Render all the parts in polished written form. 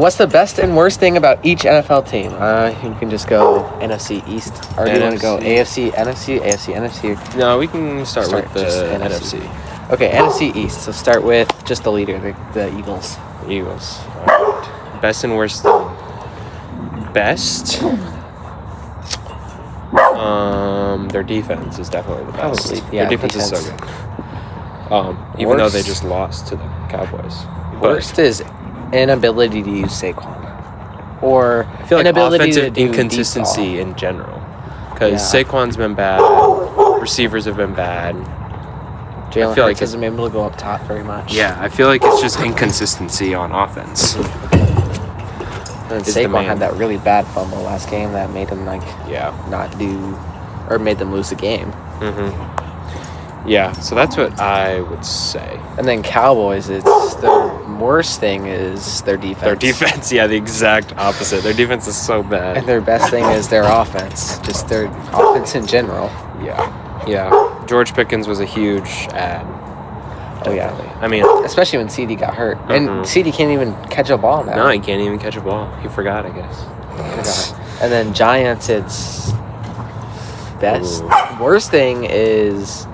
What's the best and worst thing about each NFL team? You can just go NFC East. Or do you want to go AFC, NFC, AFC, NFC? No, we can start with the NFC. Okay, NFC East. So start with just the leader, the Eagles. Eagles. All right. Best and worst thing. Best. Their defense is definitely the best. Probably, yeah, their defense is so good. Even though they just lost to the Cowboys. Worst is inability to use Saquon, or I feel like inability offensive to do inconsistency deep in general. Because Yeah. Saquon's been bad, receivers have been bad. ball. Jalen feel Hurts like hasn't been able to go up top very much. Yeah, I feel like it's just inconsistency on offense. And is the Saquon man. had that really bad fumble last game that made him Yeah. not do, or made them lose the game. Yeah, so that's what I would say. And then Cowboys, it's the worst thing is their defense. Their defense, yeah, the exact opposite. Their defense is so bad. And their best thing is their offense, just their offense in general. Yeah. George Pickens was a huge ad. Oh yeah, I mean, especially when CD got hurt, and CD can't even catch a ball now. no, he can't even catch a ball. He forgot, I guess. And then Giants, it's best. Ooh. Worst thing is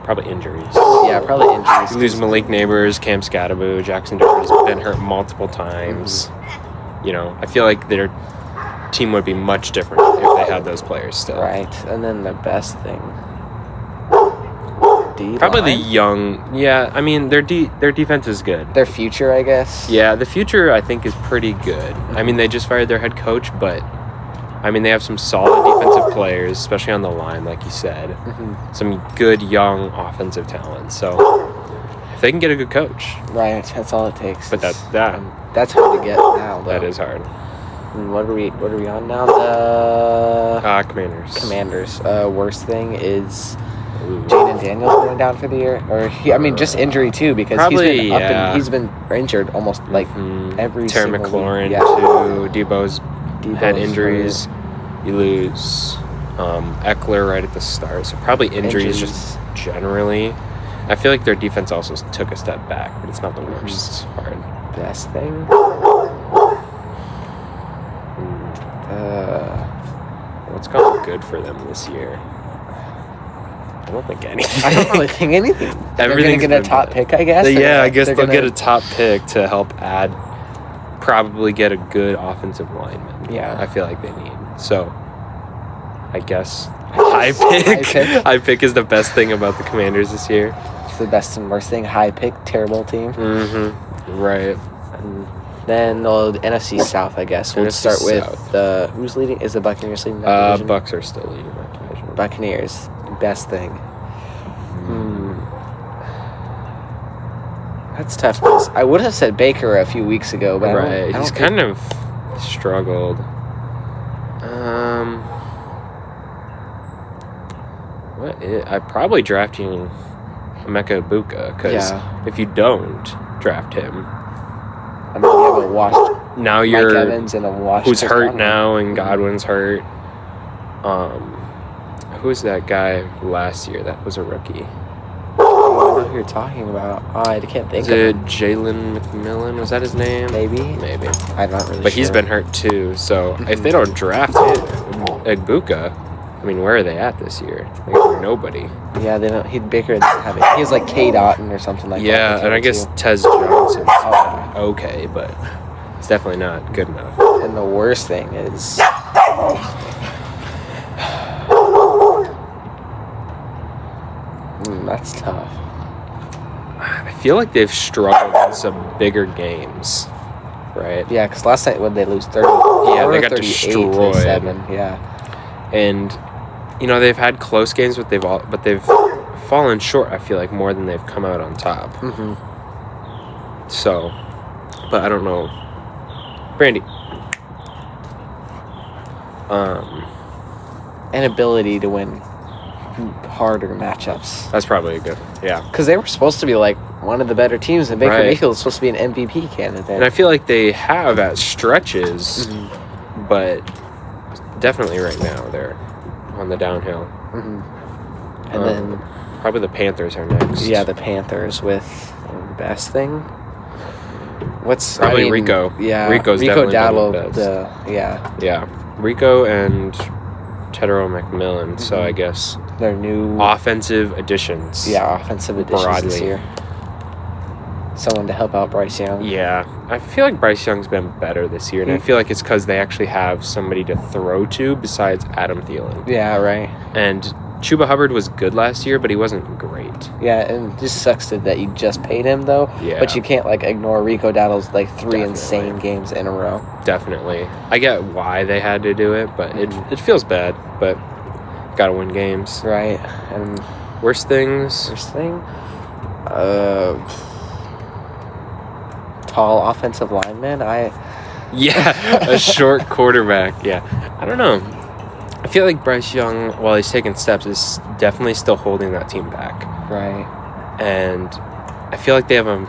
Probably injuries. probably injuries. You lose Malik Neighbors, Cam Scatterbo, Jackson Douglas has been hurt multiple times. You know, I feel like their team would be much different if they had those players still. Right, and then the best thing. Probably the D-line? young. Yeah, I mean their defense is good. Their future, I guess. Yeah, the future I think is pretty good. I mean they just fired their head coach, but I mean they have some solid defensive players, especially on the line, like you said. Some good young offensive talent. So if they can get a good coach, Right, that's all it takes. but that's That's hard to get now, though. that is hard. And what are we on now? The Commanders. Worst thing is Ooh. Jaden Daniels going down for the year, or just injury too, because Probably, he's been yeah. he's been injured almost like every Terry single McLaurin week. Yeah. too. Debo's had injuries. You lose Eckler right at the start, so probably injuries just generally. I feel like their defense also took a step back, but it's not the worst part. Best thing. What's gone good for them this year? I don't think anything. I don't really think anything. They're gonna Everything's get a been top bad. pick, I guess. Yeah, I guess they're they'll gonna- get a top pick to help probably get a good offensive lineman. Yeah. I feel like they need. So, I guess high pick. pick. High pick is the best thing about the Commanders this year. It's the best and worst thing. High pick, terrible team. Right. And then the NFC South, I guess. We'll NFC start with South. who's leading? Is the Buccaneers leading that division? Bucks are still leading that division. Buccaneers, best thing. That's tough because I would have said Baker a few weeks ago, but Right. He's kind of struggled. I'm probably drafting Emeka Ibuka because if you don't draft him, I mean, you have a washed now Mike you're Evans and a washed who's Chris hurt Godwin. now and Godwin's hurt. Who's that guy last year that was a rookie? I don't know who you're talking about. I can't think Is of it him. Jalen McMillan? Was that his name? Maybe. I'm not really But sure. he's been hurt too. So if they don't draft Ibuka, I mean, where are they at this year? Like, nobody. Yeah, they don't. Baker doesn't have it. He has like K. Dotton or something like that. Yeah, and I guess Tez Johnson's okay, but it's definitely not good enough. And the worst thing is. That's tough. I feel like they've struggled in some bigger games, right? Yeah, because last night when they lose 30, they got 38 destroyed. to 7. Yeah. And you know they've had close games, but they've fallen short. I feel like more than they've come out on top. So, but I don't know, Brandy. Inability to win harder matchups. That's probably a good, yeah. Because they were supposed to be like one of the better teams, and Baker Right. Mayfield was supposed to be an MVP candidate. And I feel like they have at stretches, but definitely right now they're on the downhill. And then, Probably the Panthers are next. yeah, the Panthers with the best thing. Probably Rico. Yeah, Rico's Rico definitely been Dowdle. the best. Yeah, Rico and Tedero McMillan. So I guess their new offensive additions. offensive additions this broadly. year. Someone to help out Bryce Young. Yeah, I feel like Bryce Young's been better this year, and I feel like it's because they actually have somebody to throw to besides Adam Thielen. Yeah, right. And Chuba Hubbard was good last year, but he wasn't great. Yeah, and it just sucks that you just paid him though. Yeah. But you can't ignore Rico Dowdle's 3 Definitely. insane games in a row. Definitely. I get why they had to do it, but it feels bad, but gotta win games. Right. And Worst things? first thing, tall offensive lineman. Yeah, a short quarterback. Yeah. I don't know. I feel like Bryce Young, while he's taking steps, is definitely still holding that team back. Right. And I feel like they have an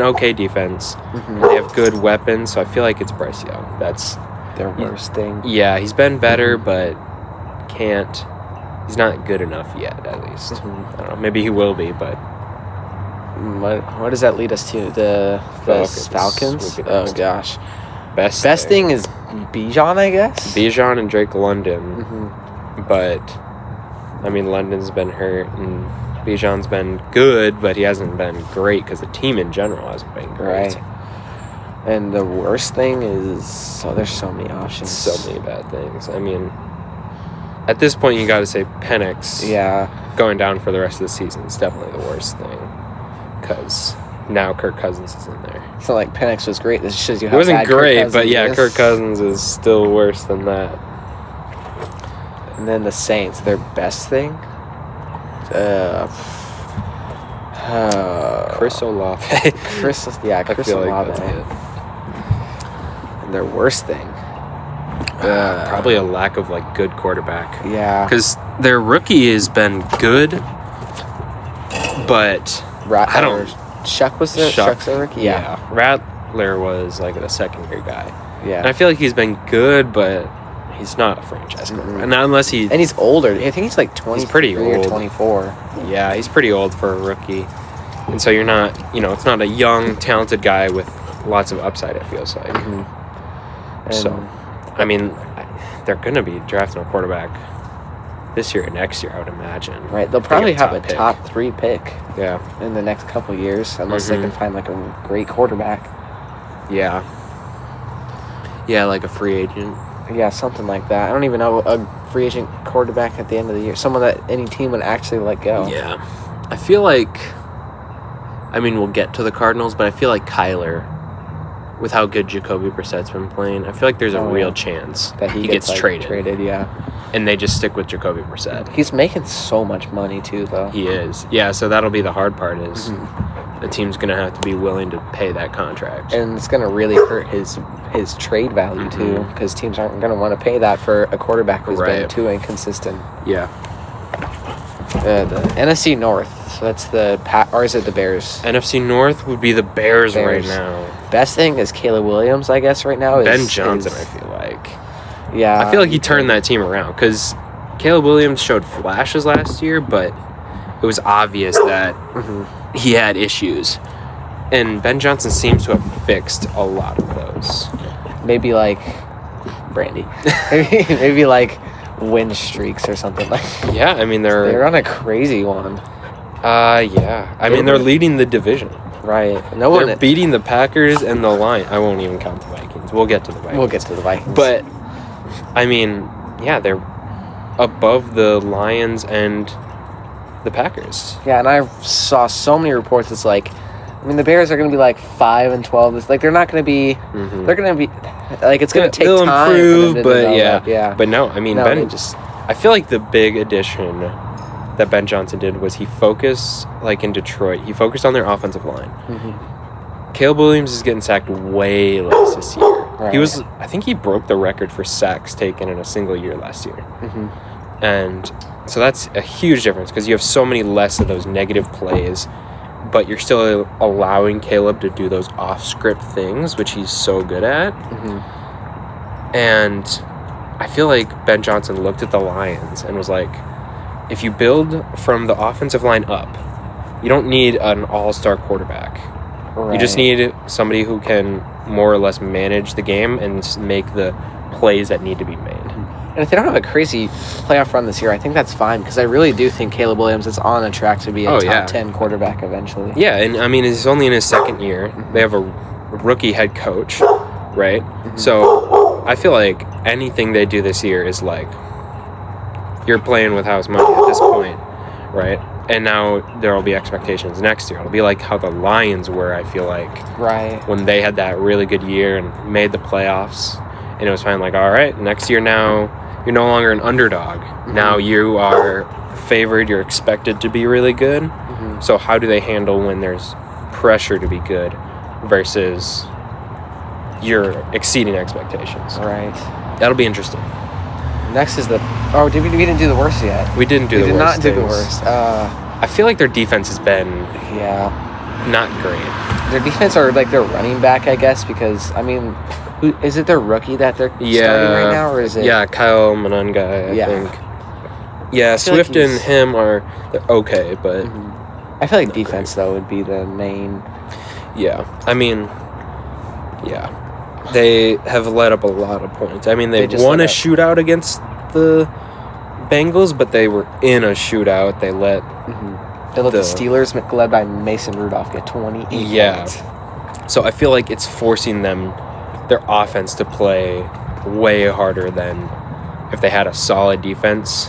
okay defense. Mm-hmm. They have good weapons, so I feel like it's Bryce Young. That's Their worst thing. yeah, he's been better, but he's not good enough yet, at least. Mhm. I don't know, maybe he will be, but What does that lead us to? The Falcons? would be Oh next. gosh. best Thing is Bijan, I guess. Bijan and Drake London, Mm-hmm. but I mean London's been hurt and Bijan's been good, but he hasn't been great because the team in general hasn't been great. Right. And the worst thing is, there's so many options. So many bad things. I mean, at this point, you got to say Penix Yeah. going down for the rest of the season is definitely the worst thing because now Kirk Cousins is in there. It's not like Penix was great. This shows you It how wasn't bad Kirk great, Cousins but yeah, is. Kirk Cousins is still worse than that. And then the Saints, their best thing. Chris Olave. Chris I Chris feel like Olave. that's it. And their worst thing. Probably a lack of good quarterback. Yeah. Because their rookie has been good, but I don't. Shuck was there. Shuck's a rookie. Yeah. Rattler was a secondary guy. Yeah. And I feel like he's been good, but he's not a franchise quarterback. And not unless he... And he's older. I think he's 20. He's pretty or old. 24. Yeah, he's pretty old for a rookie. And so you're not... it's not a young, talented guy with lots of upside, it feels like. And So, I mean, they're going to be drafting a quarterback this year or next year, I would imagine. right, they'll They probably get a have a top pick. top 3 pick Yeah. in the next couple years, unless they can find a great quarterback. Yeah. Yeah, like a free agent. Yeah, something like that. I don't even know a free agent quarterback at the end of the year. Someone that any team would actually let go. Yeah. I feel like, I mean, we'll get to the Cardinals, but I feel like Kyler, with how good Jacoby Brissett's been playing, I feel like there's a real chance That he gets traded. Yeah. And they just stick with Jacoby Brissett. He's making so much money too, though. He is. Yeah, so that'll be the hard part is Mhm. the team's going to have to be willing to pay that contract. And it's going to really hurt his trade value too, because teams aren't going to want to pay that for a quarterback who's been Right. too inconsistent. Yeah. The NFC North. So that's or is it the Bears? NFC North would be the Bears right Bears. now. Best thing is Caleb Williams, I guess, right now. Ben Johnson, I feel like. Yeah. I feel like he turned that team around because Caleb Williams showed flashes last year, but it was obvious that he had issues. And Ben Johnson seems to have fixed a lot of those. Maybe Brandy. maybe win streaks or something like. Yeah, I mean They're on a crazy one. yeah. I mean they're leading the division. Right. They're beating the Packers and the Lions. I won't even count the Vikings. We'll get to the Vikings. We'll get to the Vikings. But I mean, yeah, they're above the Lions and the Packers. yeah, and I saw so many reports. It's the Bears are going to be 5-12. It's they're not going to be. Mm-hmm. They're going to be. It's going to take They'll time. improve, for them to but develop. yeah. yeah. But no, I mean No, Ben. they just. I feel like the big addition that Ben Johnson did was he focused, in Detroit, he focused on their offensive line. Mm-hmm. Caleb Williams is getting sacked way less this year. Right. I think he broke the record for sacks taken in a single year last year. Mm-hmm. And so that's a huge difference because you have so many less of those negative plays, but you're still allowing Caleb to do those off-script things, which he's so good at. Mm-hmm. And I feel like Ben Johnson looked at the Lions and was like, if you build from the offensive line up, you don't need an all-star quarterback. You just need somebody who can more or less manage the game and make the plays that need to be made. And if they don't have a crazy playoff run this year, I think that's fine because I really do think Caleb Williams is on a track to be a top 10 quarterback eventually. Yeah, and I mean, he's only in his second year. They have a rookie head coach, right? So I feel like anything they do this year is like you're playing with house money at this point, right? And now there will be expectations next year. It'll be like how the Lions were, I feel like. Right. When they had that really good year and made the playoffs. And it was fine, like, all right, next year now, you're no longer an underdog. Now you are favored. You're expected to be really good. So how do they handle when there's pressure to be good versus you're exceeding expectations? Right. That'll be interesting. Next is we didn't do the worst yet. We didn't do the worst. We did not do the things. worst. I feel like their defense has been not great. Their defense or like their running back, I guess, because I mean, is it their rookie that they're starting right now, or is it? Yeah, Kyle Monangai, I think. Yeah, Swift like and him they're okay, but I feel like defense though would be the main. Yeah, I mean, they have let up a lot of points. I mean, they won a shootout against the Bengals, but they were in a shootout. They let the Steelers, led by Mason Rudolph, get 28 points. So I feel like it's forcing their offense to play way harder than if they had a solid defense.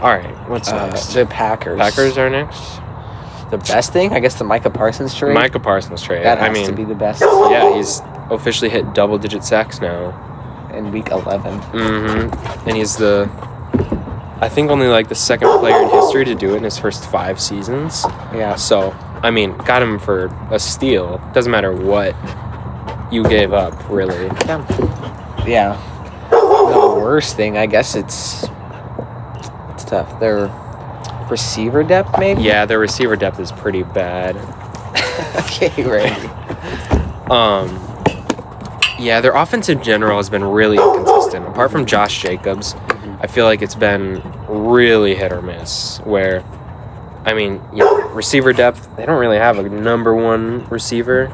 All right, what's next? The Packers. Packers are next. The best thing, I guess, the Micah Parsons trade. Micah Parsons trade. That has to be the best. Yeah, he's officially hit double-digit sacks now. In week 11. And he's I think only like the second player in history to do it in his first 5 seasons. Yeah. So, I mean, got him for a steal. Doesn't matter what you gave up, really. Yeah. The worst thing, I guess it's tough. Their receiver depth, maybe? Yeah, their receiver depth is pretty bad. Okay, right. Yeah, their offense in general has been really inconsistent. Apart from Josh Jacobs, I feel like it's been really hit or miss. Where, I mean, receiver depth, they don't really have a number one receiver.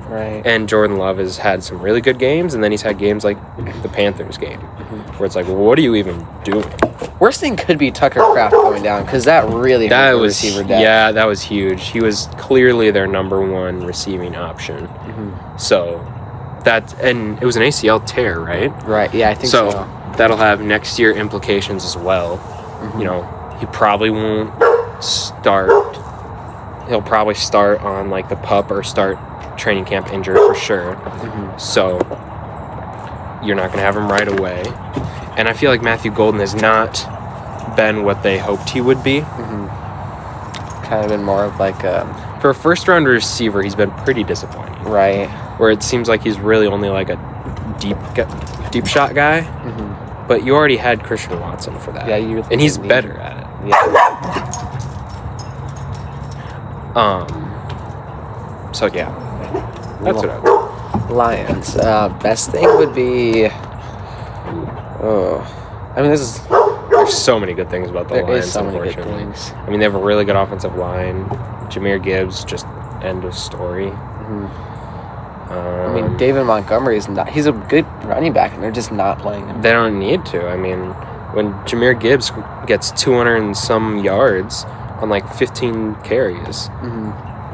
Right. And Jordan Love has had some really good games, and then he's had games like the Panthers game, where it's like, what are you even doing? Worst thing could be Tucker Kraft going down, because that really hurt the receiver depth. Yeah, that was huge. He was clearly their number one receiving option. So, and it was an ACL tear, right? Right, yeah, I think so. That'll have next year implications as well. You know, he probably won't start. He'll probably start on like the PUP or start training camp injured for sure. So you're not going to have him right away. And I feel like Matthew Golden has not been what they hoped he would be. Kind of been more of like a... For a first-round receiver, he's been pretty disappointing. Right. Where it seems like he's really only like a deep shot guy. But you already had Christian Watson for that. Yeah, and he's better at it. Yeah. So yeah, that's what I would. Lions. Best thing would be. I mean, There's so many good things about the there Lions. is so many good Unfortunately, things. I mean, they have a really good offensive line. Jahmyr Gibbs, just end of story. I mean, David Montgomery is not. He's a good running back, and they're just not playing him. They don't need to. I mean, when Jahmyr Gibbs gets 200 and some yards on like 15 carries,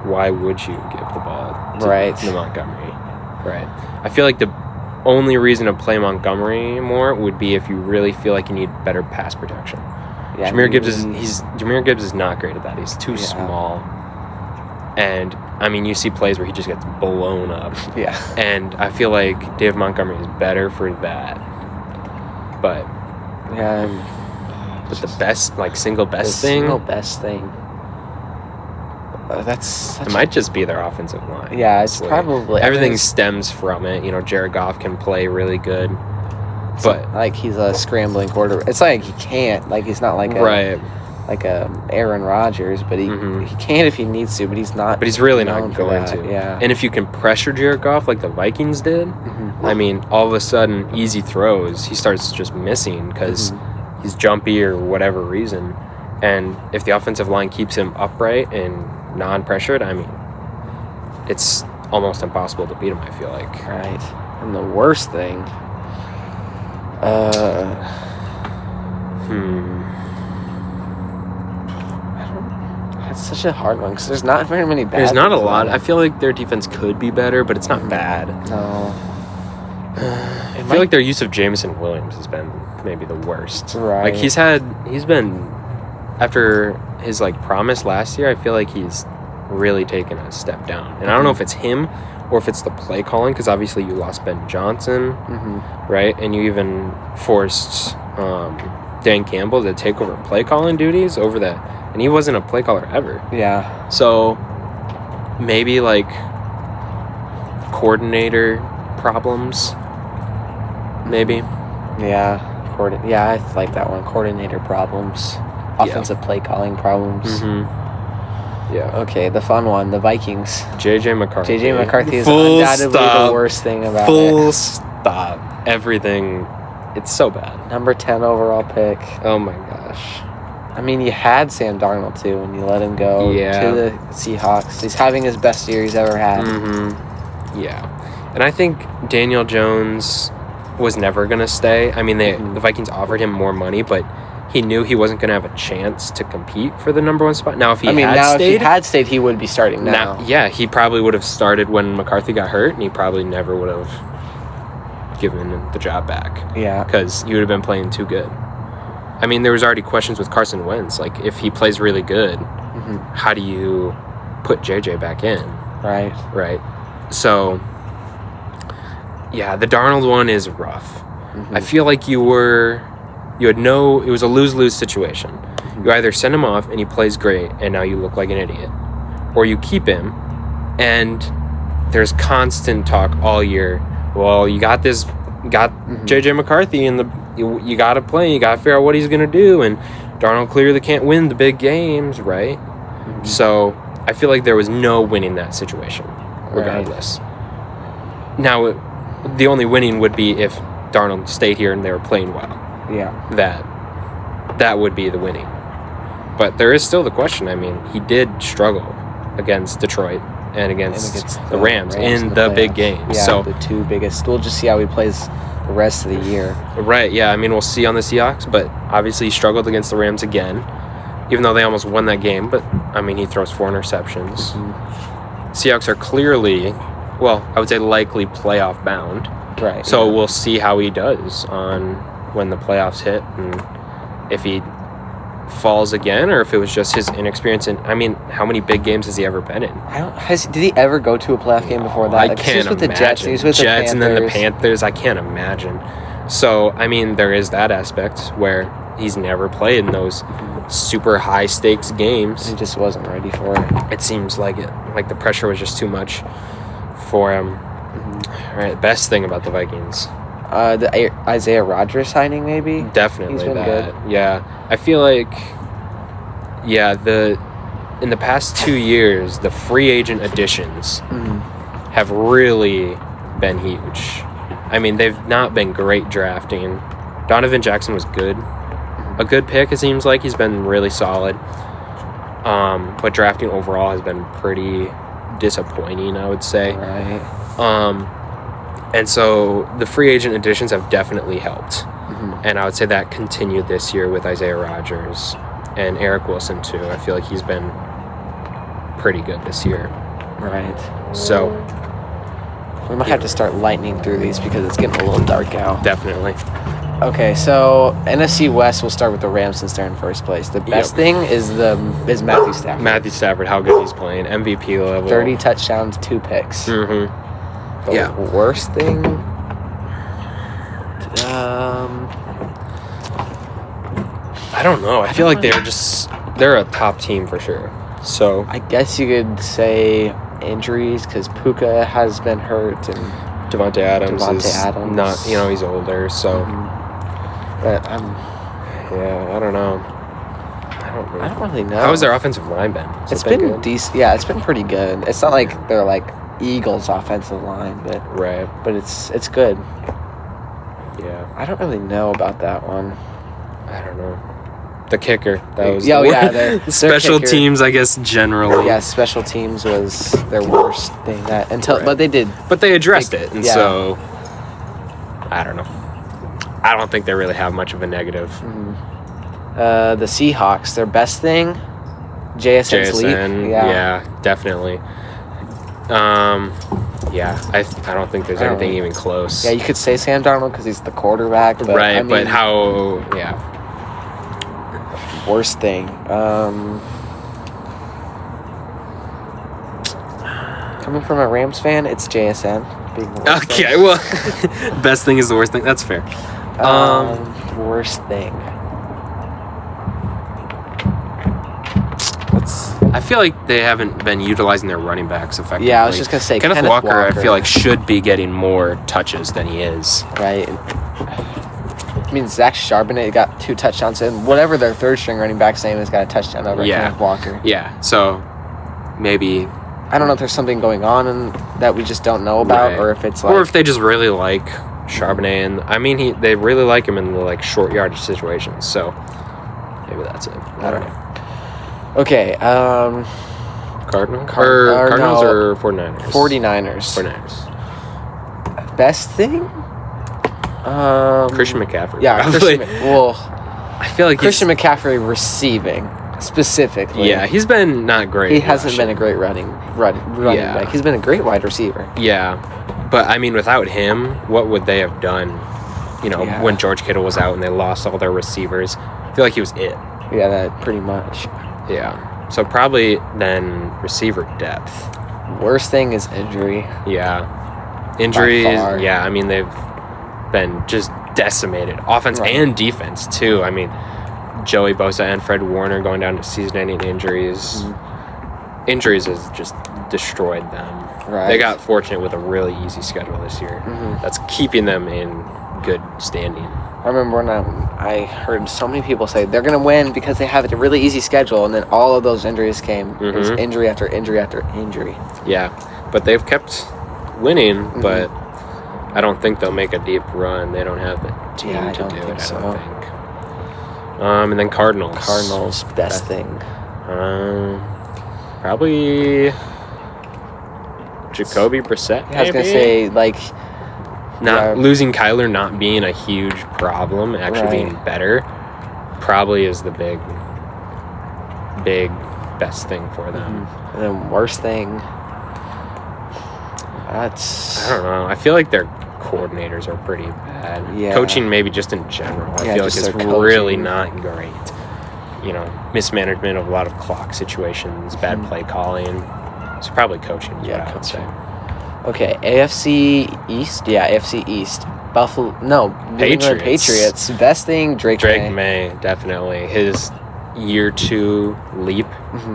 why would you give the ball to Montgomery? Right. I feel like the only reason to play Montgomery more would be if you really feel like you need better pass protection. Yeah, Jahmyr Gibbs is not great at that. He's too small. And I mean, you see plays where he just gets blown up. Yeah. And I feel like Dave Montgomery is better for that. But the best, like single best thing. Single best thing. It might just be their offensive line. Yeah, it's probably everything stems from it. You know, Jared Goff can play really good, but like he's a scrambling quarterback. It's like he can't. Like he's not like like a Aaron Rodgers, but he can if he needs to. But he's not. But he's really not going to. Yeah. And if you can pressure Jared Goff like the Vikings did, I mean, all of a sudden, easy throws, he starts just missing because he's jumpy or whatever reason. And if the offensive line keeps him upright and non-pressured, I mean, it's almost impossible to beat him, I feel like. Right. And the worst thing... That's such a hard one because there's not very many bad There's not a things lot. about I it. feel like their defense could be better, but it's not bad. No. I feel like their use of Jameson Williams has been maybe the worst. Right. Like he's been, after his like promise last year, I feel like he's really taken a step down. And I don't know if it's him or if it's the play calling, because obviously you lost Ben Johnson, right? And you even forced Dan Campbell to take over play calling duties over that. And he wasn't a play caller ever. Yeah. So maybe like coordinator problems, maybe. Yeah. I like that one. Coordinator problems. Offensive play calling problems. Yeah. Okay, the fun one. The Vikings. JJ McCarthy. JJ McCarthy is Full undoubtedly stop. the worst thing about Full stop. Everything. It's so bad. it. Number 10 overall pick. Oh my gosh. I mean, you had Sam Darnold too, and you let him go to the Seahawks. He's having his best year he's ever had. Yeah. And I think Daniel Jones was never going to stay. I mean, the Vikings offered him more money, but he knew he wasn't going to have a chance to compete for the number one spot. Now, if he if he stayed, had stayed, he would be starting now. he probably would have started when McCarthy got hurt, and he probably never would have given the job back. Yeah. Because he would have been playing too good. I mean, there was already questions with Carson Wentz. Like, if he plays really good, how do you put JJ back in? Right. So, yeah, the Darnold one is rough. I feel like it was a lose-lose situation. You either send him off and he plays great and now you look like an idiot, or you keep him and there's constant talk all year. Well, you got JJ McCarthy and you got to play. You got to figure out what he's going to do. And Darnold clearly can't win the big games, right? So I feel like there was no winning that situation, regardless. Now, the only winning would be if Darnold stayed here and they were playing well. Yeah. That would be the winning. But there is still the question. I mean, he did struggle against Detroit and against the Rams in the big games. Yeah, so the two biggest. We'll just see how he plays the rest of the year. Right, yeah. I mean, we'll see on the Seahawks, but obviously he struggled against the Rams again, even though they almost won that game. But, I mean, he throws 4 interceptions. Seahawks are clearly, well, I would say likely playoff bound. Right. So we'll see how he does on when the playoffs hit and if he falls again or if it was just his inexperience. And I mean, how many big games has he ever been in? Did he ever go to a playoff game before that? I Like, can't he was with imagine. the Jets. He was with the Panthers. And then the Panthers. I can't imagine. So, I mean, there is that aspect where he's never played in those super high stakes games. He just wasn't ready for it. It seems like it. Like the pressure was just too much for him. All right, best thing about the Vikings. The Isaiah Rodgers signing, maybe? Definitely He's been that. good. Yeah. I feel like, in the past 2 years, the free agent additions have really been huge. I mean, they've not been great drafting. Donovan Jackson was good. A good pick, it seems like. He's been really solid. But drafting overall has been pretty disappointing, I would say. Right. And so the free agent additions have definitely helped. And I would say that continued this year with Isaiah Rodgers and Eric Wilson, too. I feel like he's been pretty good this year. Right. So We might have to start lightning through these because it's getting a little dark out. definitely. Okay, so NFC West, we'll start with the Rams since they're in first place. The best thing is Matthew Stafford. Matthew Stafford, how good he's playing. MVP level. 30 touchdowns, 2 picks. Mm-hmm. The worst thing? I don't know. I feel like they're a top team for sure. So I guess you could say injuries because Puka has been hurt and Devontae Adams is Adams. not, he's older. So, but I don't know. I don't really know. How has their offensive line been? It's been decent. Yeah, it's been pretty good. It's not like they're like Eagles offensive line, but it's good. Yeah. I don't really know about that one. I don't know. The kicker. That was Yeah, the yeah, wor- their special kicker. teams, I guess, generally. Yeah, special teams was their worst thing Right. but they did. But they addressed it, and yeah. so I don't know. I don't think they really have much of a negative. The Seahawks, their best thing, JSN's leap. JSN, yeah, definitely. Yeah, I don't think there's I don't anything know. even close. Yeah, you could say Sam Darnold because he's the quarterback. But, right, I mean, but how? Yeah, worst thing. Coming from a Rams fan, it's JSN being the worst okay. thing. Well, best thing is the worst thing. That's fair. Worst thing. I feel like they haven't been utilizing their running backs effectively. Yeah, I was just gonna say Kenneth Kenneth Walker. I Walker. feel like should be getting more touches than he is. Right. I mean, Zach Charbonnet got 2 touchdowns, and whatever their third string running back's name has got a touchdown over Kenneth Walker. Yeah, so maybe. I don't know if there's something going on that we just don't know about, Right. or if it's like. Or if they just really like Charbonnet, and I mean, they really like him in the like short yardage situations. So maybe that's it. I don't know. Okay, Cardinals or Cardinals no. or 49ers? 49ers. 49ers. Best thing? Christian McCaffrey. Yeah, probably. I feel like Christian McCaffrey receiving specifically. Yeah, he's been not great. He hasn't rushing. been a great running Yeah. back. He's been a great wide receiver. Yeah, but I mean, without him, what would they have done? You know, Yeah. when George Kittle was out and they lost all their receivers, I feel like he was it. Yeah, that pretty much. Yeah. So probably then receiver depth. Worst thing is injury. Yeah. Injuries. far. Yeah, I mean they've been just decimated, offense Right. and defense too. I mean, Joey Bosa and Fred Warner going down to season-ending injuries. Injuries has just destroyed them. Right. They got fortunate with a really easy schedule this year. That's keeping them in good standing. I remember when I heard so many people say they're going to win because they have a really easy schedule, and then all of those injuries came. It was injury after injury after injury. Yeah, but they've kept winning, but I don't think they'll make a deep run. They don't have the team Yeah, I to don't do think it, so. I don't think. And then Cardinals. Cardinals, best thing. Probably Jacoby Brissett. I was going to maybe? say, like, Not yeah. losing Kyler not being a huge problem, actually being better, probably is the big best thing for them. and then worst thing. That's. I don't know. I feel like their coordinators are pretty bad. Yeah. Coaching maybe just in general. I Yeah, feel like just it's their really coaching. not great. You know, mismanagement of a lot of clock situations, bad play calling. It's probably coaching. Is Yeah, what I would say. Okay, AFC East? Yeah, AFC East. Buffalo. No, New England Patriots. Best thing, Drake May. May, definitely. His year 2 leap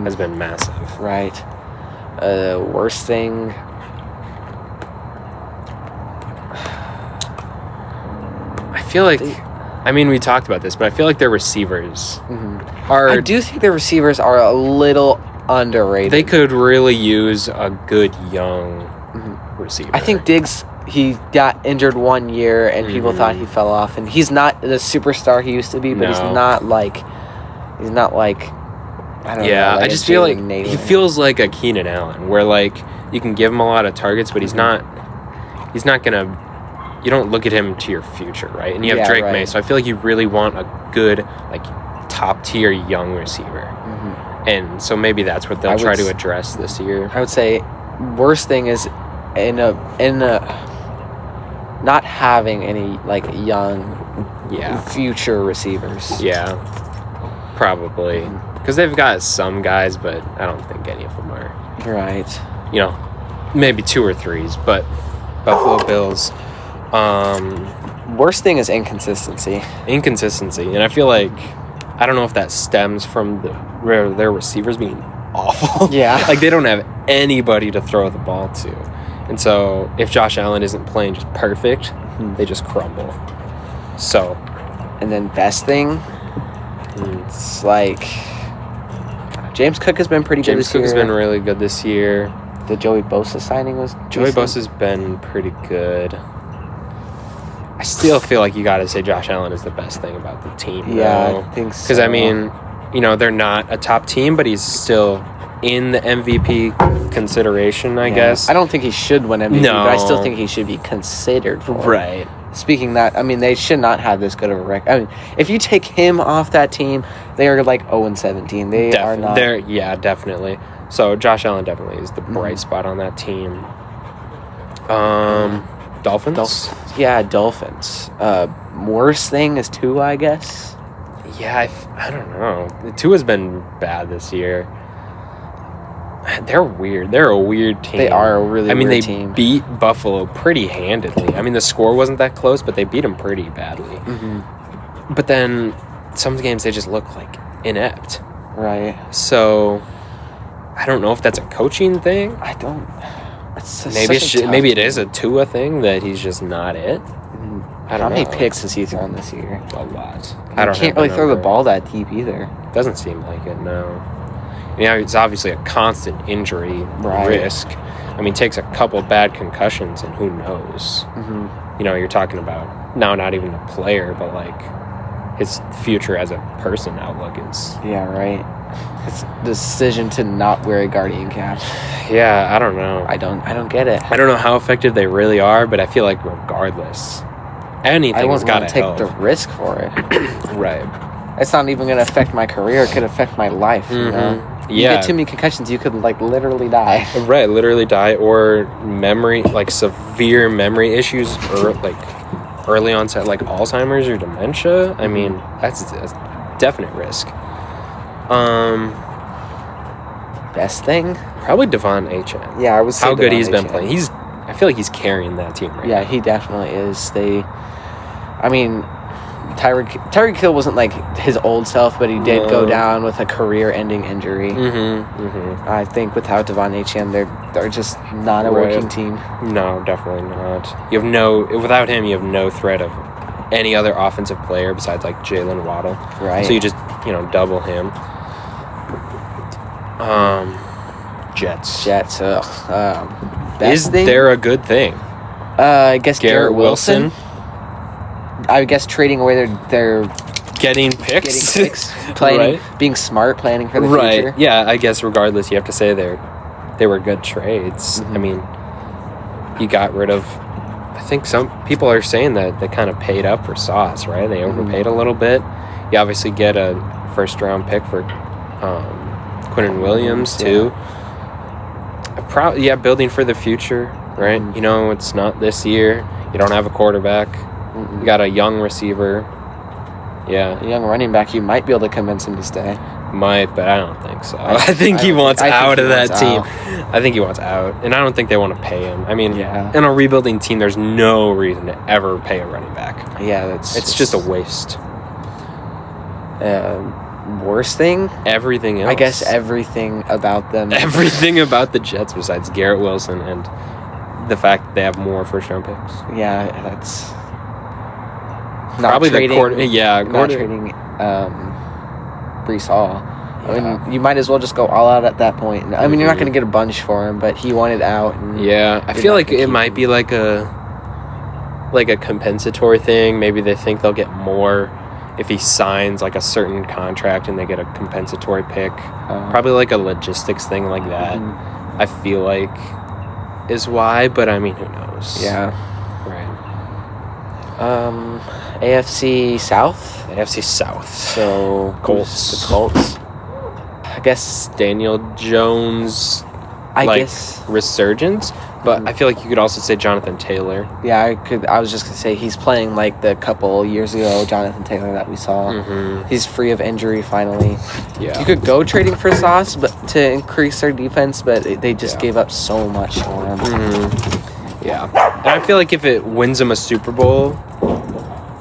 has been massive. Right. Worst thing. I feel like, I mean, we talked about this, but I feel like their receivers are. I do think the receivers are a little underrated. They could really use a good young receiver. I think Diggs, he got injured 1 year and people thought he fell off, and he's not the superstar he used to be, but he's No. not like I don't know. Yeah, like I a just feel like Jalen Nailor. he feels like a Keenan Allen, where like you can give him a lot of targets, but he's not gonna. You don't look at him to your future, right? And you have Yeah, Drake right. May, so I feel like you really want a good, like, top tier young receiver, and so maybe that's what they'll I try would to s- address this year. I would say worst thing is in a not having any like young Yeah, future receivers. yeah, probably because they've got some guys, but I don't think any of them are. Right. You know, maybe 2 or 3s, but Buffalo Bills. Worst thing is inconsistency. Inconsistency, and I feel like I don't know if that stems from their receivers being awful. Yeah. Like they don't have anybody to throw the ball to, and so if Josh Allen isn't playing just perfect, they just crumble. So, And then best thing, it's like James Cook has been pretty good James this Cook has year. been really good this year. The Joey Bosa signing was Joey decent. Bosa's been pretty good. I still feel like you got to say Josh Allen is the best thing about the team. Yeah, I think so. Because, I mean, they're not a top team, but he's still in the MVP consideration, I guess. I don't think he should win MVP, No. but I still think he should be considered for it. Right. Speaking that, I mean, they should not have this good of a record. I mean, if you take him off that team, they are like 0-17. They are not. Yeah, definitely. So Josh Allen definitely is the bright spot on that team. Dolphins? Yeah, Dolphins. Worst thing is Tua, I guess. Yeah, I don't know. Tua's been bad this year. They're weird. They're a weird team. They are a really weird team. They beat Buffalo pretty handedly. I mean, the score wasn't that close, but they beat them pretty badly. Mm-hmm. But then some games they just look like inept. Right. So I don't know if that's a coaching thing. I don't. It's Maybe it is a Tua thing that he's just not it. I don't know. How many picks has he thrown this year? A lot. I don't. Can't really throw the ball that deep either. Doesn't seem like it. No. It's obviously a constant injury risk. I mean, takes a couple bad concussions, and who knows? Mm-hmm. You're talking about now not even a player, but like his future as a person outlook is. Yeah, right. It's the decision to not wear a Guardian cap. Yeah, I don't know. I don't get it. I don't know how effective they really are, but I feel like regardless, anything's got to take help. the risk for it. Right. It's not even going to affect my career. It could affect my life. You know? You get too many concussions, you could like literally die. Right, literally die, or memory, like severe memory issues, or like early onset, like Alzheimer's or dementia. I mean, that's a definite risk. Best thing? Probably Devon Achane. Yeah, I was. How good he's been playing. I feel like he's carrying that team right now. Yeah, he definitely is. I mean, Tyreek Hill wasn't like his old self, but he did go down with a career-ending injury. I think without Devon Achane, they're just not a working team. No, definitely not. Without him, you have no threat of any other offensive player besides like Jalen Waddle. Right. So you just double him. Jets. Is there a good thing? I guess Garrett Wilson. I guess trading away their getting picks, planning, being smart, planning for the future. Right. Yeah, I guess regardless, you have to say they were good trades. I mean, you got rid of. I think some people are saying that they kind of paid up for Sauce, right? They overpaid a little bit. You obviously get a first-round pick for Quinnen Williams too. Building for the future, right? It's not this year. You don't have a quarterback. You got a young receiver. Yeah. A young running back, you might be able to convince him to stay. Might, but I don't think so. I think he wants out of that team. I think he wants out. And I don't think they want to pay him. I mean, in a rebuilding team, there's no reason to ever pay a running back. Yeah, it's just a waste. Worst thing? Everything else. I guess everything about them. Everything about the Jets besides Garrett Wilson and the fact that they have more first-round picks. Yeah, that's... Probably trading, the quarter. Yeah, not trading Breece Hall. I mean, you might as well just go all out at that point. I mean, you're not going to get a bunch for him, but he wanted out. And I feel like it might be like a compensatory thing. Maybe they think they'll get more if he signs like a certain contract and they get a compensatory pick. Probably like a logistics thing like that. I feel like is why, but I mean, who knows? Yeah. Right. AFC South? AFC South. So, Colts. The Colts. I guess Daniel Jones, resurgence, but I feel like you could also say Jonathan Taylor. Yeah, I was just going to say he's playing like the couple years ago, Jonathan Taylor that we saw. He's free of injury finally. Yeah. You could go trading for Sauce to increase their defense, but they just gave up so much for him. Yeah. And I feel like if it wins them a Super Bowl,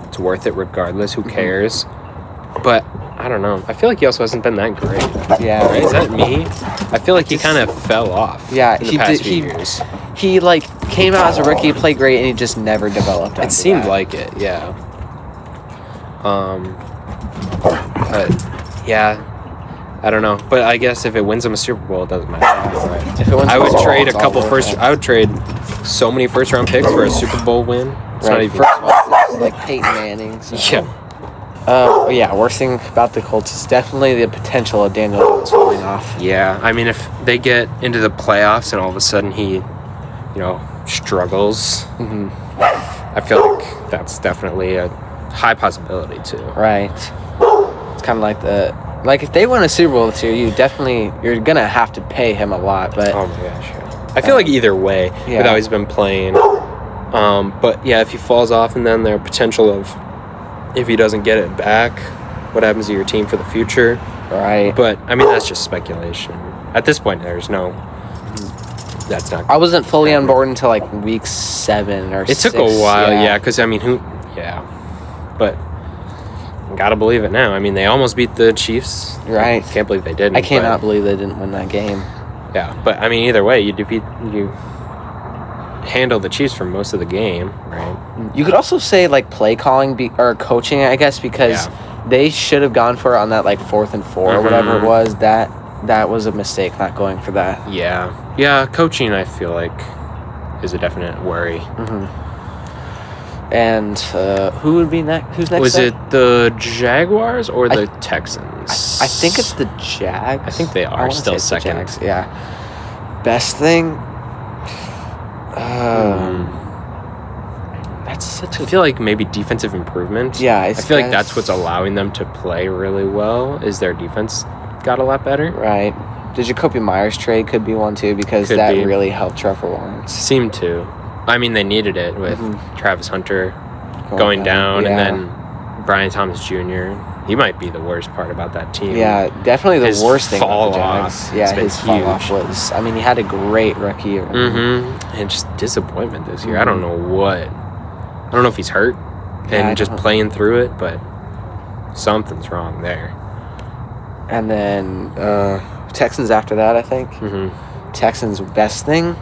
it's worth it regardless. Who cares? But I don't know. I feel like he also hasn't been that great. Yeah. Right? Is that me? I feel like he kind of fell off. Yeah, in the past few years. He came out as a rookie, played great, and he just never developed. It seemed like it. Yeah. But yeah, I don't know. But I guess if it wins him a Super Bowl, it doesn't matter. Right. If it wins I would trade a couple first. I would trade so many first-round picks for a Super Bowl win. It's not even. First of all, like Peyton Manning. So. Yeah. Worst thing about the Colts is definitely the potential of Daniel Jones falling off. Yeah, I mean, if they get into the playoffs and all of a sudden he, struggles, I feel like that's definitely a high possibility too. Right. It's kind of like if they win a Super Bowl this year, you're gonna have to pay him a lot. But oh my gosh, yeah. I feel like either way, with how he's been playing. But yeah, if he falls off, and then their potential of if he doesn't get it back, what happens to your team for the future? Right. But I mean, that's just speculation. At this point, there's no. That's not. I wasn't fully on board until like week 7 or 6. It took a while, yeah. Because I mean, but gotta believe it now. I mean, they almost beat the Chiefs. Right. Can't believe they didn't. I cannot believe they didn't win that game. Yeah, but I mean, either way, you handle the Chiefs for most of the game, right? You could also say like play calling or coaching, I guess, because they should have gone for it on that like 4th and 4 or whatever it was. That was a mistake not going for that. Yeah. Coaching, I feel like, is a definite worry. And who would be next? Who's next? Was it the Jaguars or the Texans? I think it's the Jags. I think they are still second. The Jags, yeah. Best thing. That's such a. I feel like maybe defensive improvement. Yeah, I feel like that's what's allowing them to play really well. Is their defense got a lot better? Right. The Jacoby Myers trade could be one too because that really helped Trevor Lawrence. Seemed to. I mean, they needed it with Travis Hunter going down, and then Brian Thomas Jr. He might be the worst part about that team. Yeah, definitely the worst thing about the Jags. Yeah, his fall off was. I mean, he had a great rookie year. And just disappointment this year. I don't know if he's hurt and just playing through it, but something's wrong there. And then Texans after that, I think. Texans' best thing.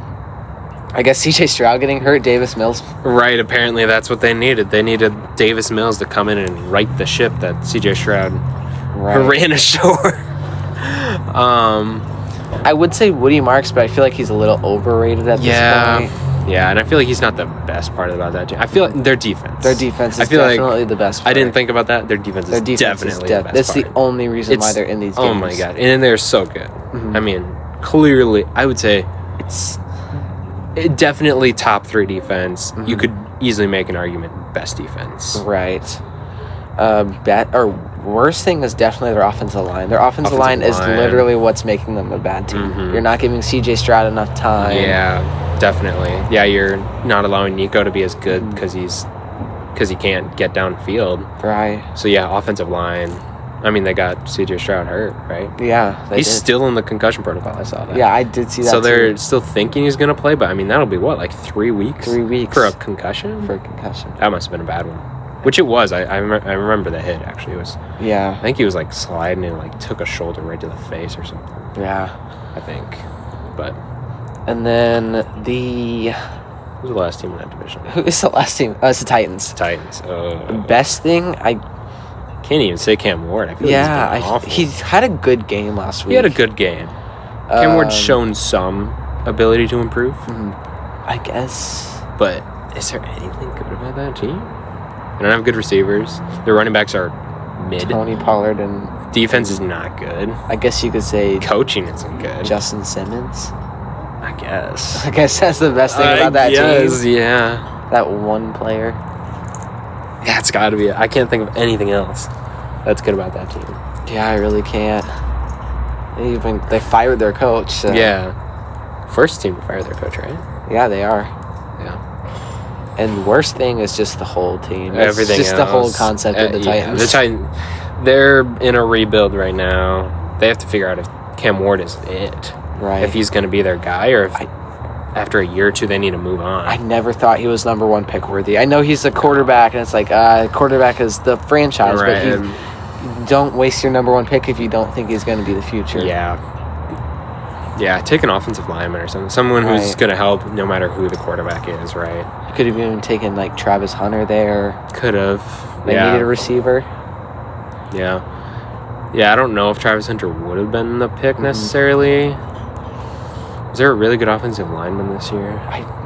I guess CJ Stroud getting hurt, Davis Mills. Right, apparently that's what they needed. They needed Davis Mills to come in and right the ship that CJ Stroud ran ashore. I would say Woody Marks, but I feel like he's a little overrated at this point. Yeah, and I feel like he's not the best part about that team. I feel like their defense. Their defense is definitely the best part. I didn't think about that. Their defense is definitely the best part. That's the only reason why they're in these games. Oh my god. And they're so good. I mean, clearly, I would say it's definitely top 3 defense. You could easily make an argument best defense. Right. Worst thing is definitely their offensive line. Their offensive line is literally what's making them a bad team. You're not giving CJ Stroud enough time. Yeah, definitely. Yeah, you're not allowing Nico to be as good because he can't get downfield. Right. So yeah, offensive line. I mean, they got CJ Stroud hurt, right? Yeah, he's still in the concussion protocol. I saw that. Yeah, I did see that. So they're still thinking he's going to play, but I mean, that'll be what, like 3 weeks? 3 weeks for a concussion. That must have been a bad one. Which it was. I remember the hit, actually. It was. Yeah. I think he was like sliding and like took a shoulder right to the face or something. Yeah. I think. But. And then who's the last team in that division? Who is the last team? It's the Titans. Titans. Best thing, I can't even say Cam Ward. I feel like he had a good game last week. He had a good game. Cam Ward's shown some ability to improve. I guess. But is there anything good about that team? They don't have good receivers. Their running backs are mid. Tony Pollard and defense is not good. I guess you could say coaching isn't good. Justin Simmons. I guess that's the best thing about that team. Yeah. That one player. That's got to be it. I can't think of anything else that's good about that team. Yeah, I really can't. They fired their coach. So. Yeah. First team to fire their coach, right? Yeah, they are. Yeah. And worst thing is just the whole team. Everything just else. The whole concept of the Titans. The Titans, they're in a rebuild right now. They have to figure out if Cam Ward is it. Right. If he's going to be their guy, or if after a year or two they need to move on. I never thought he was number 1 pick worthy. I know he's a quarterback, and it's like quarterback is the franchise, right. But don't waste your number 1 pick if you don't think he's going to be the future. Yeah. Yeah, take an offensive lineman or something. Someone who's going to help no matter who the quarterback is, right? You could have even taken, like, Travis Hunter there. Could have. They needed a receiver. Yeah. Yeah, I don't know if Travis Hunter would have been the pick necessarily. Was there a really good offensive lineman this year?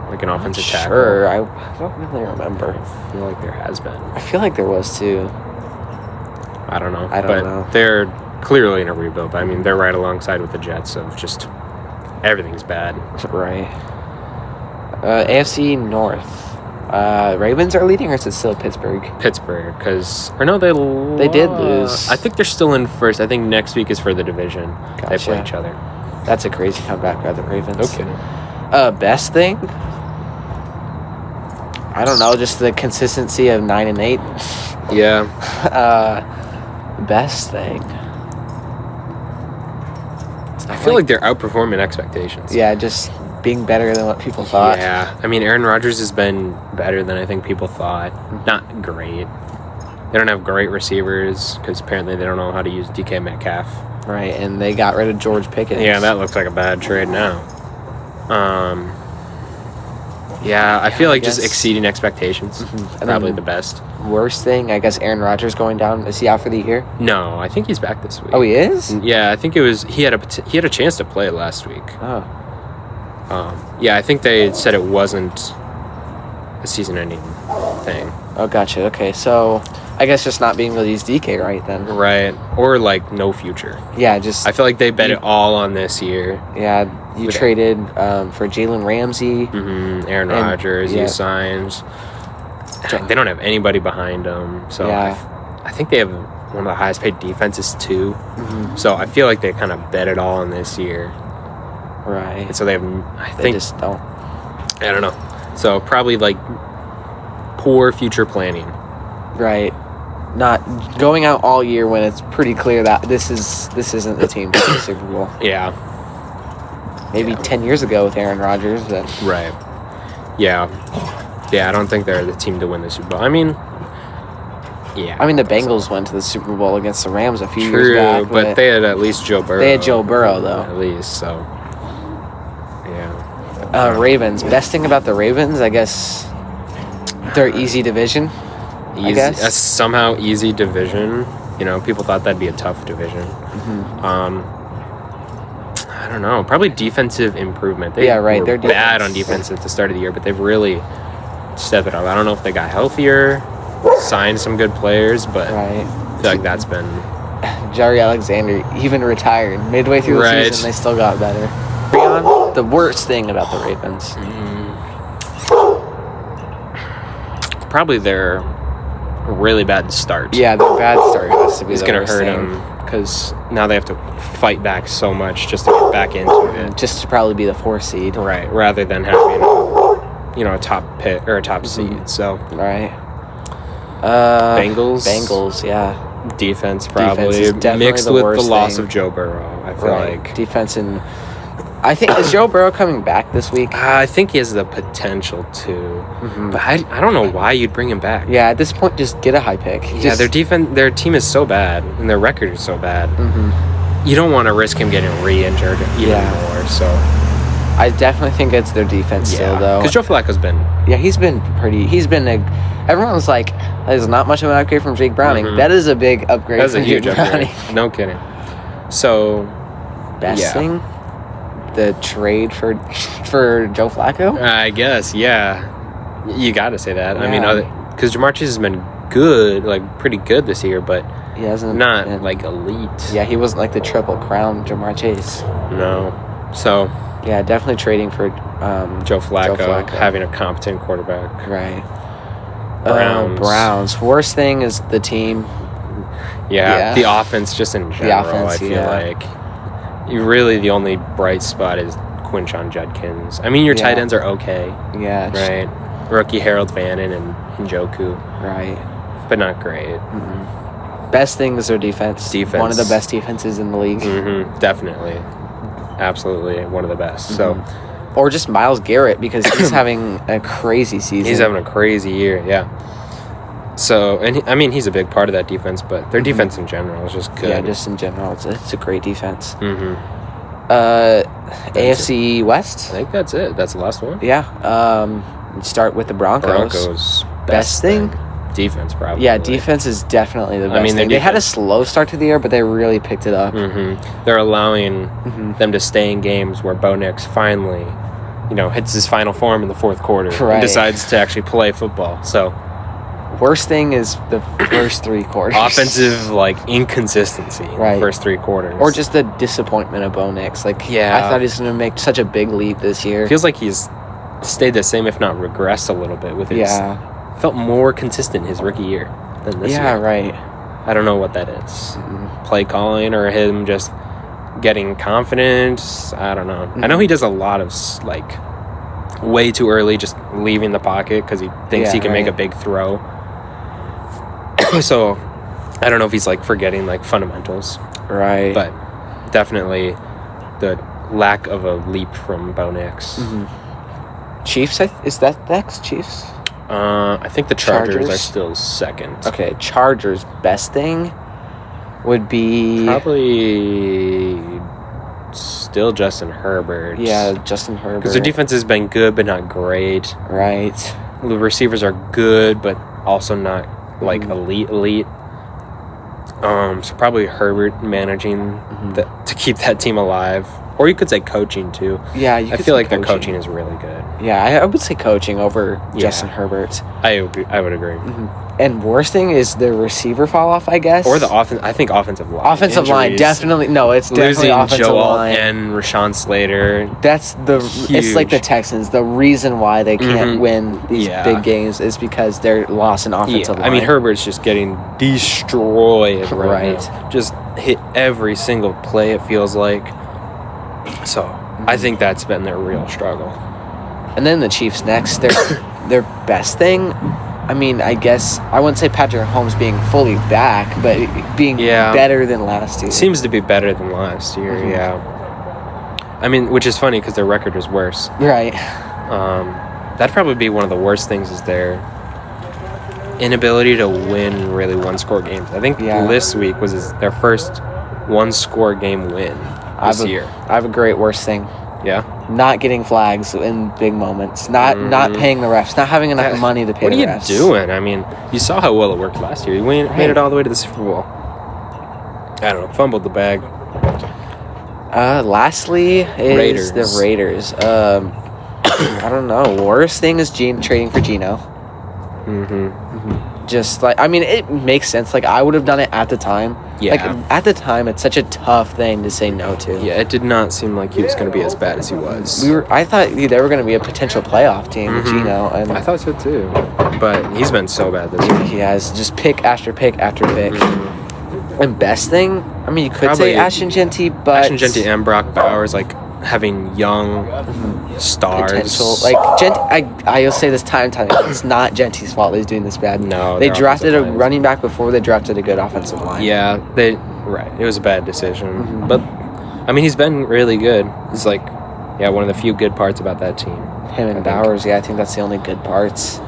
like an offensive tackle? Sure, I don't really remember. I feel like there has been. I feel like there was too. I don't know. I don't know. They're clearly in a rebuild. I mean, they're right alongside with the Jets of just everything's bad. Right. AFC North. Ravens are leading, or is it still Pittsburgh? Pittsburgh, They did lose. I think they're still in first. I think next week is for the division. They Gotcha. play each other. That's a crazy comeback by the Ravens. No kidding. Best thing? I don't know, just the consistency of 9 and 8. Yeah. Best thing. I feel like they're outperforming expectations. Yeah, just being better than what people thought. Yeah. I mean, Aaron Rodgers has been better than I think people thought. Not great. They don't have great receivers because apparently they don't know how to use DK Metcalf. Right, and they got rid of George Pickens. Yeah, that looks like a bad trade now. Yeah, I feel like just exceeding expectations. And Probably then the best. Worst thing, I guess Aaron Rodgers going down. Is he out for the year? No, I think he's back this week. Oh, he is? Yeah, I think it was he had a chance to play last week. Oh. Yeah, I think they said it wasn't a season-ending thing. Oh, gotcha. Okay, so I guess just not being able to use DK right then. Right, or like no future. Yeah, just I feel like they bet it all on this year. yeah. You traded for Jalen Ramsey. Aaron And- Rodgers, yeah. he signs. They don't have anybody behind them, so Yeah. I think they have one of the highest paid defenses too. So I feel like they kind of bet it all on this year, Right. and so they have. I They think just don't. I don't know. So probably like poor future planning. Right. Not going out all year when it's pretty clear that this isn't the team for the Super Bowl. Yeah. Maybe 10 years ago with Aaron Rodgers. But Right. Yeah. Yeah, I don't think they're the team to win the Super Bowl. I mean, yeah. I mean, the Bengals went to the Super Bowl against the Rams a few True, years back. but they had at least Joe Burrow. They had Joe Burrow, though. At least, so. Yeah. Ravens. Best thing about the Ravens, I guess, their easy division. Easy, guess. a somehow easy division. You know, people thought that'd be a tough division. I don't know. Probably defensive improvement. They were Their bad defense. on defense at the start of the year, but they've really stepped it up. I don't know if they got healthier, signed some good players, but Right. I feel like that's been Jerry Alexander even retired midway through the Right. season. They still got better. Beyond the worst thing about the Ravens. probably their really bad start. Yeah, the bad start has to be It's the gonna worst hurt thing. them because now they have to fight back so much just to get back into it. Just to probably be the 4 seed. Right, rather than having a top pick or a top seed. So Right. Bengals, yeah. defense probably is definitely mixed the with the worst loss thing. of Joe Burrow. I feel like Defense and I think is Joe Burrow coming back this week? I think he has the potential to, but I don't know why you'd bring him back. Yeah, at this point, just get a high pick. Yeah, their team is so bad and their record is so bad. You don't want to risk him getting re-injured even more. So I definitely think it's their defense still, though. because Joe Flacco's been He's been everyone's like, there's not much of an upgrade from Jake Browning. That is a big upgrade that's a from huge Jake Browning. upgrade. No kidding. So Best thing? The trade for Joe Flacco? I guess, yeah. You got to say that. I mean, Yeah. because Jamar Chase has been good, like pretty good this year, but He hasn't not been- like elite. Yeah, he wasn't like the triple crown Jamar Chase. No. So Yeah, definitely trading for Joe Flacco, having a competent quarterback. right. Browns. Worst thing is the team. Yeah, the offense just in general. offense, I feel yeah. like the only bright spot is Quinshon Judkins. I mean, your tight Yeah. ends are okay, Yeah. right? Rookie Harold Vannon and Njoku, Right. but not great. Best thing is their defense. Defense. One of the best defenses in the league. Definitely, absolutely one of the best. So Or just Myles Garrett because he's having a crazy season. he's having a crazy year. Yeah. So he's a big part of that defense, but their defense in general is just good. Yeah, just in general, it's a great defense. I AFC West. think that's it. That's the last one. Yeah. Start with the Broncos. Broncos Best thing? defense probably. Yeah, defense is definitely the best mean, their thing. They had a defense- slow start to the year, but they really picked it up. They're allowing them to stay in games where Bo Nix finally hits his final form in the fourth quarter Right. and decides to actually play football. So Worst thing is the first 3 quarters. offensive inconsistency in Right. the first 3 quarters. Or just the disappointment of Bo Nix. Yeah. I thought he was going to make such a big leap this year. feels like he's stayed the same, if not regressed a little bit with his. Yeah. Felt more consistent his rookie year than this Yeah, year. right. I don't know what that is. Play calling or him just getting confidence. I don't know. I know he does a lot of way too early, just leaving the pocket because he thinks Yeah, he can make a right. big throw. So I don't know if he's forgetting fundamentals, Right. but definitely the lack of a leap from Bo Nix. Chiefs, is that next? Chiefs? I think the Chargers Chargers? are still second. Okay, Chargers' best thing would be... Probably still Justin Herbert. Yeah, Justin Herbert. Because their defense has been good, but not great. Right. The receivers are good, but also not elite. So probably Herbert managing to keep that team alive. Or you could say coaching too. Yeah, you I could feel say like their coaching is really good. Yeah, I would say coaching over Justin Herbert. I would agree. And worst thing is the receiver fall off, I guess. Or the offense. I think offensive line. offensive line, Injuries. definitely. No, it's definitely Losing offensive Joe Alt line. and Rashawn Slater. That's it's like the Huge. Texans. The reason why they can't win these Yeah. big games is because they're lost in offensive line. I mean, Herbert's just getting destroyed Right. now. Just hit every single play, it feels like. So, I think that's been their real struggle. And then the Chiefs next. Their best thing, I mean, I guess I wouldn't say Patrick Mahomes being fully back, but being better than last year. Seems to be better than last year, yeah. I mean, which is funny because their record was worse. Right. That'd probably be one of the worst things is their inability to win really one-score games. I think this week was their first one-score game win this year. I have a great worst thing. Yeah? Not getting flags in big moments. Not paying the refs. Not having enough money to pay the refs. What are you doing? I mean, you saw how well it worked last year. You made it all the way to the Super Bowl. I don't know. Fumbled the bag. Lastly is Raiders. the Raiders. I don't know. Worst thing is trading for Geno. Just it makes sense. I would have done it at the time. Yeah. At the time, it's such a tough thing to say no to. Yeah, it did not seem like he was going to be as bad as he was. I thought they were going to be a potential playoff team with Geno, and I thought so too. But he's been so bad this year. he has just pick after pick after pick. And best thing, I mean, you could Probably say Ashton Genty, but Ashton Genty and Brock Bowers, having young stars. potential. I'll say this time and time again. It's not Genty's fault that he's doing this bad. No, they their drafted a offensive line is- running back before they drafted a good offensive line. Yeah, it was a bad decision. But, I mean, he's been really good. He's one of the few good parts about that team. Him and I think. Bowers, I think that's the only good parts.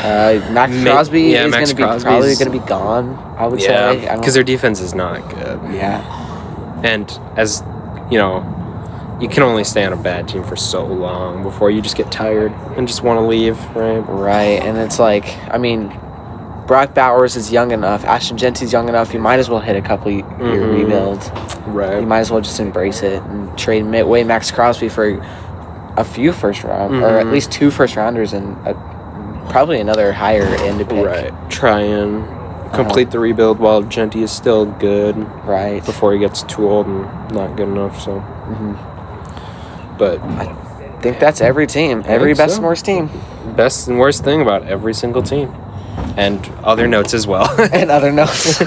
Max Crosby is Max probably Crosby's- going to be gone, I would Yeah, say. because their defense is not good. Yeah. And as, you can only stay on a bad team for so long before you just get tired and just want to leave, right? Right, and it's Brock Bowers is young enough. Ashton Genty's young enough. You might as well hit a couple year rebuild. You Right. might as well just embrace it and trade away Max Crosby for a few first round, or at least 2 first rounders and probably another higher end pick. Right. Try and complete the rebuild while Genty is still good Right. before he gets too old and not good enough. So, but I think that's every team. Every think best so. and worst team. best and worst thing about every single team, and other notes as well. And other notes.